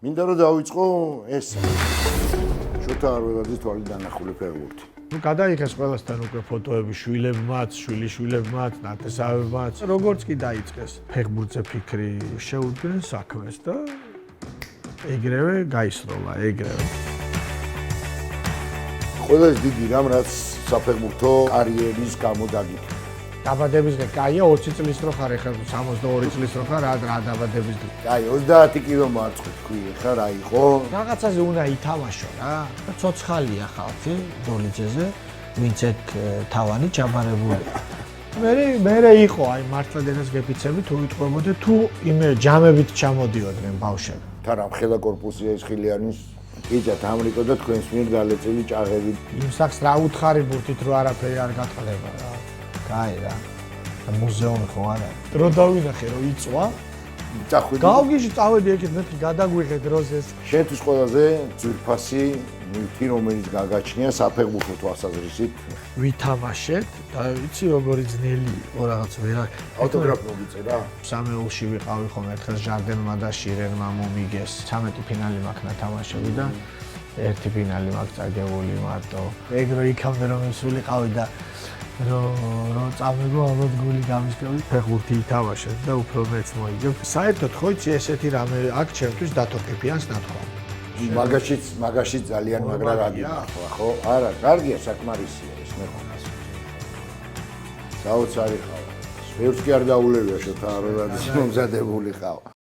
მინდა რომ დავიწყო ეს შოთა არველაძის თვალი დანახული ფეხბურთი. გადაიღეს ყველასთან უკვე ფოტოები შვილებმაც, შვილიშვილებმაც, ნათესავებმაც. როგორც კი დაიწყეს ფეხბურთზე ფიქრი, შეუდგნენ საქმეს და ეგრევე გაისროლა, ეგრევე. ყველა ეს დიდი რამ რაც საფეხბურთო კარიერის გამო დაგიქნა. დაბადების დღე კაია 20 წლის რო ხარ, ეხლა 62 წლის რო ხარ, რა დაბადების დღე. კაი 30 კილო მარცხი თქვი, ეხლა რა იყო? რაღაცაზე უნდა ითამაშო რა. ცოცხალია ხალხი დოლიძეზე, ვინც ეგ თავანი ჩაბარებული. მე იყო აი მართლადენას გეფიცები თუ იტყვებოდე თუ იმე ჯამებით ჩამოდიოდნენ ბავშვები. თან ამ ხელა კორპუსია ის ხილიანის იჯათ ამრიკო და თქვენს მიერ გალეწილი ჭაღები. იმ სახს რა უთხარი ბურთით რო არაფერი არ გატყდება რა. კაი რა. მუზეუმი ხო არა? დრო დავინახე რომ იწვა. წახვიდი. გავგიჟი წავედი ეგეთ მეთქი გადაგვიღე დროზეს. შენთვის ყველაზე ძვირფასი ნივთი რომელიც გაგაჩნია საფეხბურთო თვალსაზრისით. ვითამაშეთ და ვიცი როგორი ძნელი იყო რაღაც ვერა. ავტოგრაფი მოგიწერა? სამეულში ვიყავი ხომ ერთხელ ჟარდენმა და შირენმა მომიგეს. 13 ფინალი მაქვს ნათამაშები და ერთი ფინალი მაქვს წაგებული მარტო. ეგ რო იქამდე რომ ისულიყავი და რო წამეგო ალბათ გული გამისკევი ფეხბურთი ითამაშეთ და უფრო მეც მოიგებ. საერთოდ ხო იცი ესეთი რამე აქ ჩემთვის დათოკებიანს ნათქვა. მაგაშიც ძალიან მაგრა რა გინახვა ხო? არა, კარგია საკმარისია ეს მეყონას. საოცარი ხარ. ბევრს კი არ დაულევია შოთა არველაძის მომზადებული ხარ.